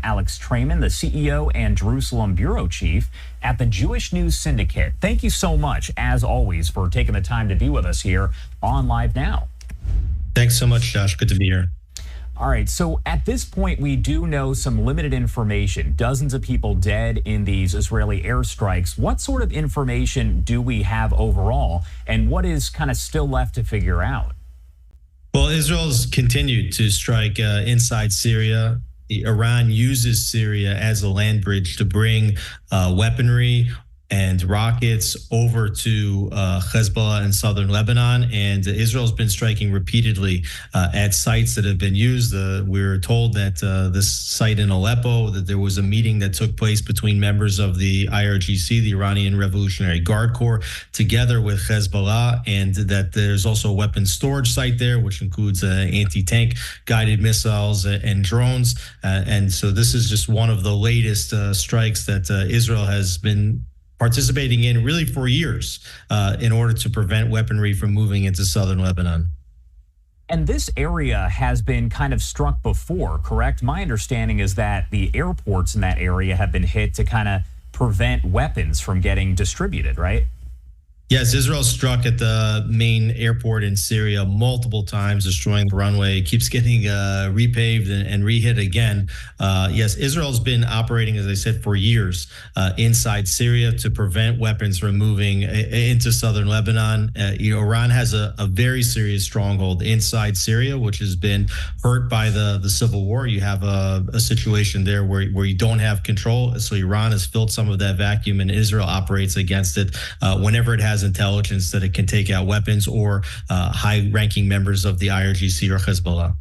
Alex Traiman, the CEO and Jerusalem Bureau Chief at the Jewish News Syndicate. Thank you so much, as always, for taking the time to be with us here on Live Now. Thanks so much, Josh. Good to be here. All right, so at this point, we do know some limited information. Dozens of people dead in these Israeli airstrikes. What sort of information do we have overall, and what is kind of still left to figure out? Well, Israel's continued to strike inside Syria. Iran uses Syria as a land bridge to bring weaponry and rockets over to Hezbollah in southern Lebanon. And Israel's been striking repeatedly at sites that have been used. We were told that this site in Aleppo, that there was a meeting that took place between members of the IRGC, the Iranian Revolutionary Guard Corps, together with Hezbollah, and that there's also a weapons storage site there, which includes anti-tank guided missiles and drones. And so this is just one of the latest strikes that Israel has been participating in really for years in order to prevent weaponry from moving into southern Lebanon. And this area has been kind of struck before, correct? My understanding is that the airports in that area have been hit to kind of prevent weapons from getting distributed, right? Yes, Israel struck at the main airport in Syria multiple times, destroying the runway. It keeps getting repaved and re-hit again. Yes, Israel's been operating, as I said, for years inside Syria to prevent weapons from moving into southern Lebanon. Iran has a very serious stronghold inside Syria, which has been hurt by the civil war. You have a situation there where you don't have control. So Iran has filled some of that vacuum, and Israel operates against it whenever it has intelligence that it can take out weapons or high-ranking members of the IRGC or Hezbollah.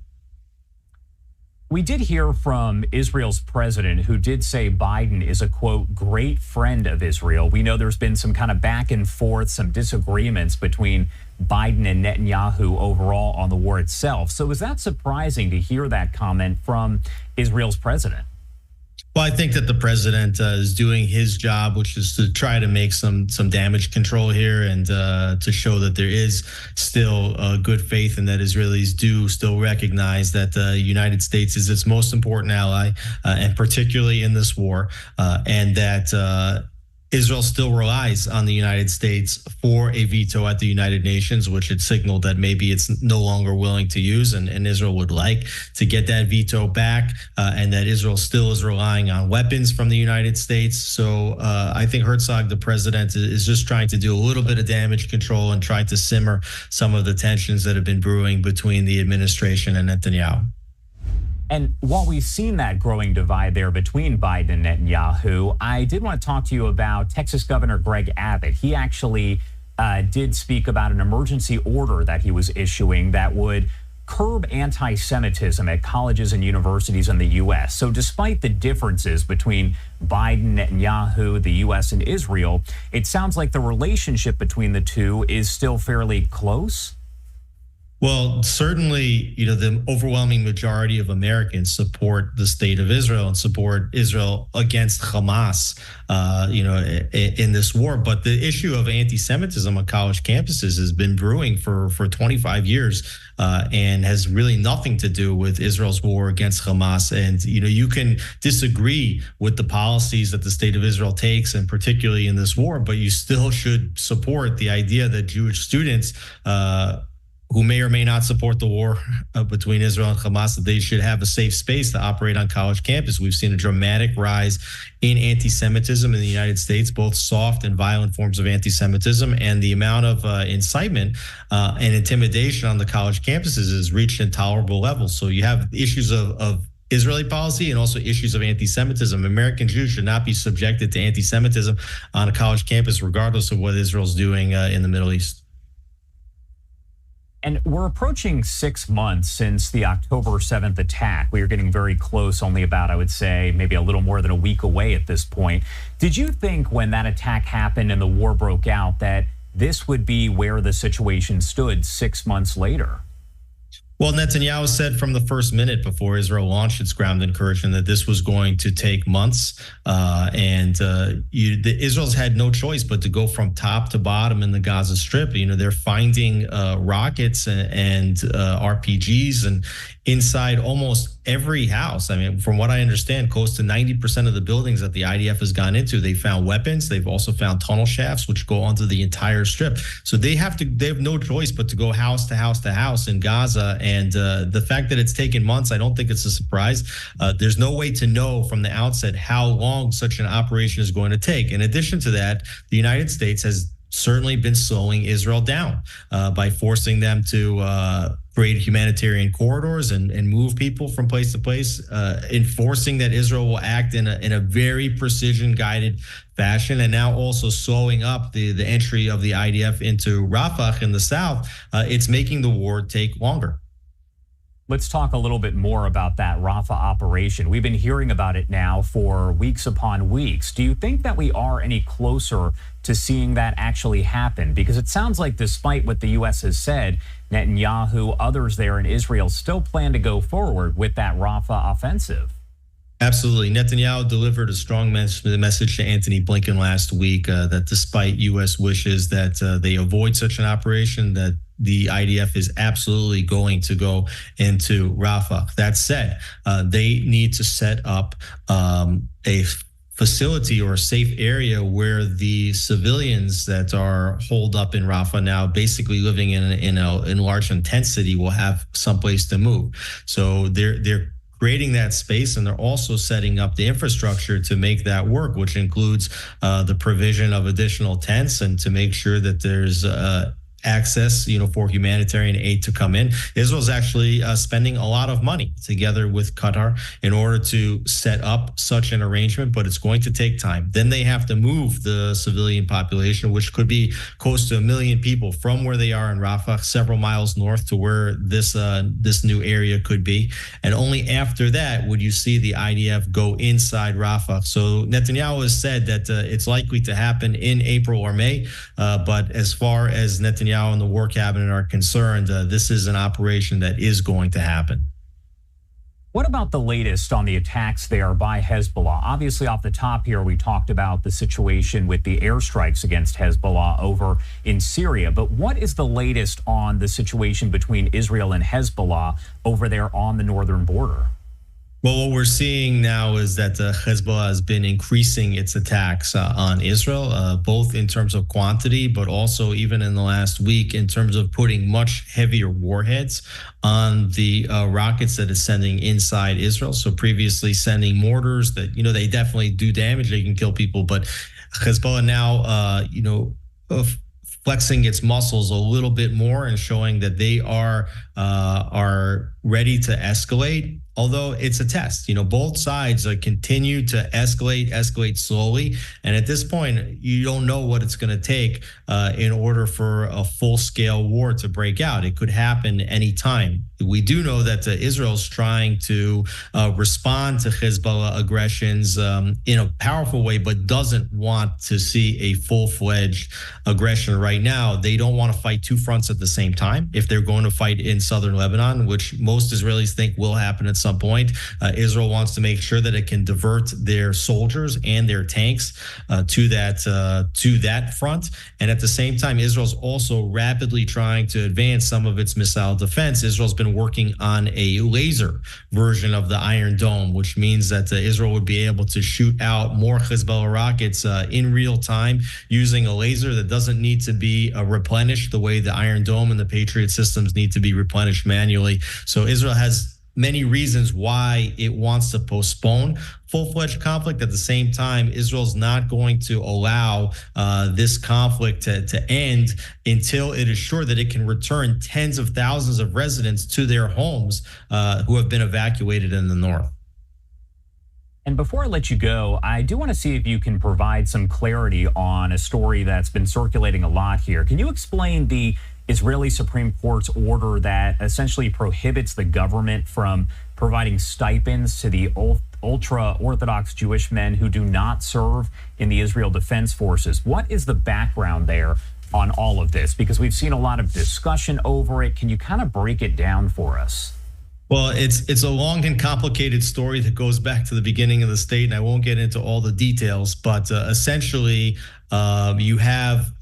We did hear from Israel's president, who did say Biden is a, quote, great friend of Israel. We know there's been some kind of back and forth, some disagreements between Biden and Netanyahu overall on the war itself. So is that surprising to hear that comment from Israel's president? Well, I think that the president is doing his job, which is to try to make some damage control here and to show that there is still good faith and that Israelis do still recognize that the United States is its most important ally, and particularly in this war, and that Israel still relies on the United States for a veto at the United Nations, which it signaled that maybe it's no longer willing to use, and Israel would like to get that veto back, and that Israel still is relying on weapons from the United States. So I think Herzog, the president, is just trying to do a little bit of damage control and try to simmer some of the tensions that have been brewing between the administration and Netanyahu. And while we've seen that growing divide there between Biden and Netanyahu, I did want to talk to you about Texas Governor Greg Abbott. He actually did speak about an emergency order that he was issuing that would curb anti-Semitism at colleges and universities in the U.S. So despite the differences between Biden, Netanyahu, the U.S., and Israel, it sounds like the relationship between the two is still fairly close. Well, certainly, the overwhelming majority of Americans support the state of Israel and support Israel against Hamas, in this war. But the issue of anti-Semitism on college campuses has been brewing for 25 years and has really nothing to do with Israel's war against Hamas. And, you can disagree with the policies that the state of Israel takes, and particularly in this war, but you still should support the idea that Jewish students who may or may not support the war between Israel and Hamas, that they should have a safe space to operate on college campus. We've seen a dramatic rise in anti-Semitism in the United States, both soft and violent forms of anti-Semitism, and the amount of incitement and intimidation on the college campuses has reached intolerable levels. So you have issues of Israeli policy and also issues of anti-Semitism. American Jews should not be subjected to anti-Semitism on a college campus, regardless of what Israel's doing in the Middle East. And we're approaching 6 months since the October 7th attack. We are getting very close, only about, I would say, maybe a little more than a week away at this point. Did you think when that attack happened and the war broke out that this would be where the situation stood 6 months later? Well, Netanyahu said from the first minute before Israel launched its ground incursion that this was going to take months, Israel's had no choice but to go from top to bottom in the Gaza Strip. They're finding rockets and RPGs and inside almost every house. I mean, from what I understand, close to 90% of the buildings that the IDF has gone into, they found weapons. They've also found tunnel shafts, which go onto the entire strip. So they have no choice but to go house to house to house in Gaza. And the fact that it's taken months, I don't think it's a surprise. There's no way to know from the outset how long such an operation is going to take. In addition to that, the United States has certainly been slowing Israel down by forcing them to create humanitarian corridors and move people from place to place, enforcing that Israel will act in a very precision-guided fashion, and now also slowing up the entry of the IDF into Rafah in the south. It's making the war take longer. Let's talk a little bit more about that Rafah operation. We've been hearing about it now for weeks upon weeks. Do you think that we are any closer to seeing that actually happen? Because it sounds like despite what the U.S. has said, Netanyahu, others there in Israel still plan to go forward with that Rafah offensive. Absolutely. Netanyahu delivered a strong message to Antony Blinken last week that despite U.S. wishes that they avoid such an operation, that the IDF is absolutely going to go into Rafah. That said, they need to set up a facility or a safe area where the civilians that are holed up in Rafah now, basically living in a large intensity, will have someplace to move. So they're creating that space, and they're also setting up the infrastructure to make that work, which includes the provision of additional tents and to make sure that there's access, for humanitarian aid to come in. Israel's actually spending a lot of money together with Qatar in order to set up such an arrangement, but it's going to take time. Then they have to move the civilian population, which could be close to 1 million people, from where they are in Rafah, several miles north, to where this new area could be. And only after that would you see the IDF go inside Rafah. So Netanyahu has said that it's likely to happen in April or May. But as far as Netanyahu and the war cabinet are concerned, this is an operation that is going to happen. What about the latest on the attacks there by Hezbollah? Obviously, off the top here, we talked about the situation with the airstrikes against Hezbollah over in Syria. But what is the latest on the situation between Israel and Hezbollah over there on the northern border? Well, what we're seeing now is that Hezbollah has been increasing its attacks on Israel, both in terms of quantity, but also even in the last week in terms of putting much heavier warheads on the rockets that it's sending inside Israel. So previously sending mortars that, they definitely do damage. They can kill people. But Hezbollah now, flexing its muscles a little bit more and showing that they are ready to escalate. Although it's a test, both sides continue to escalate slowly. And at this point, you don't know what it's going to take in order for a full-scale war to break out. It could happen anytime. We do know that Israel's trying to respond to Hezbollah aggressions in a powerful way, but doesn't want to see a full-fledged aggression right now. They don't want to fight two fronts at the same time. If they're going to fight in southern Lebanon, which most Israelis think will happen at some point, Israel wants to make sure that it can divert their soldiers and their tanks to that front. And at the same time, Israel's also rapidly trying to advance some of its missile defense. Israel's been working on a laser version of the Iron Dome, which means that Israel would be able to shoot out more Hezbollah rockets in real time using a laser that doesn't need to be replenished the way the Iron Dome and the Patriot systems need to be replenished manually. So Israel has many reasons why it wants to postpone full-fledged conflict. At the same time, Israel's not going to allow this conflict to end until it is sure that it can return tens of thousands of residents to their homes who have been evacuated in the north. And before I let you go, I do want to see if you can provide some clarity on a story that's been circulating a lot here. Can you explain the Israeli Supreme Court's order that essentially prohibits the government from providing stipends to the ultra-Orthodox Jewish men who do not serve in the Israel Defense Forces? What is the background there on all of this? Because we've seen a lot of discussion over it. Can you kind of break it down for us? Well, it's a long and complicated story that goes back to the beginning of the state, and I won't get into all the details, but essentially you have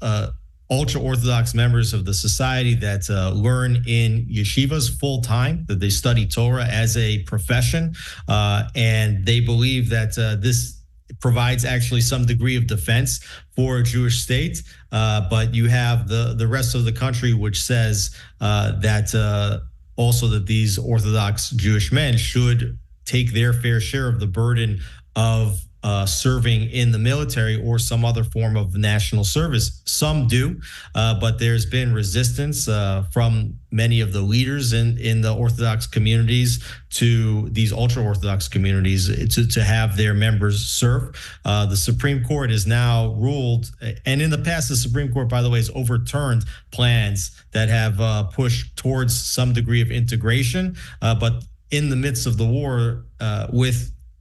ultra-Orthodox members of the society that learn in yeshivas full-time, that they study Torah as a profession, and they believe that this provides actually some degree of defense for a Jewish state. But you have the rest of the country, which says that also that these Orthodox Jewish men should take their fair share of the burden of serving in the military or some other form of national service. Some do, but there's been resistance from many of the leaders in the Orthodox communities to these ultra-Orthodox communities to have their members serve. The Supreme Court has now ruled, and in the past, the Supreme Court, by the way, has overturned plans that have pushed towards some degree of integration, but in the midst of the war,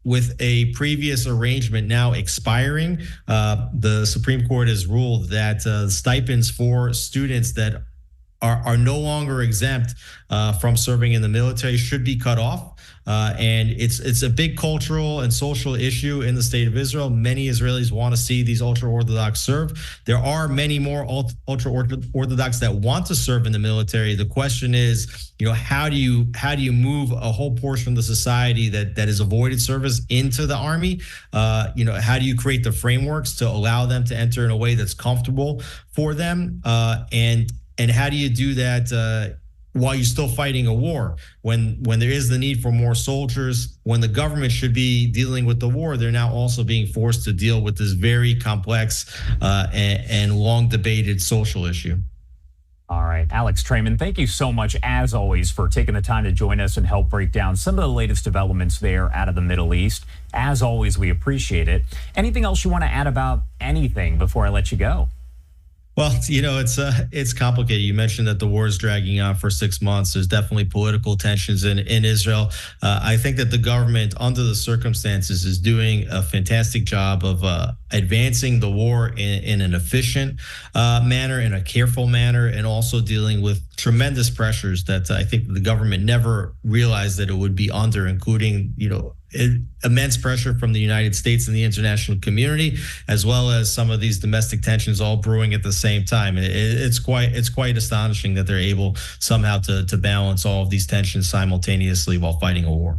with a previous arrangement now expiring, the Supreme Court has ruled that stipends for students that are no longer exempt from serving in the military should be cut off. And it's a big cultural and social issue in the state of Israel. Many Israelis want to see these ultra-Orthodox serve. There are many more ultra-Orthodox that want to serve in the military. The question is, how do you move a whole portion of the society that has avoided service into the army? How do you create the frameworks to allow them to enter in a way that's comfortable for them? And how do you do that while you're still fighting a war? When there is the need for more soldiers, when the government should be dealing with the war, they're now also being forced to deal with this very complex and long debated social issue. All right, Alex Traiman, thank you so much, as always, for taking the time to join us and help break down some of the latest developments there out of the Middle East. As always, we appreciate it. Anything else you want to add about anything before I let you go? Well, it's complicated. You mentioned that the war is dragging on for 6 months. There's definitely political tensions in Israel. I think that the government, under the circumstances, is doing a fantastic job of advancing the war in an efficient manner, in a careful manner, and also dealing with tremendous pressures that I think the government never realized that it would be under, including, immense pressure from the United States and the international community, as well as some of these domestic tensions all brewing at the same time. It's quite astonishing that they're able somehow to balance all of these tensions simultaneously while fighting a war.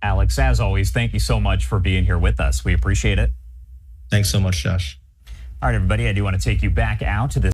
Alex, as always, thank you so much for being here with us. We appreciate it. Thanks so much, Josh. All right, everybody, I do want to take you back out to this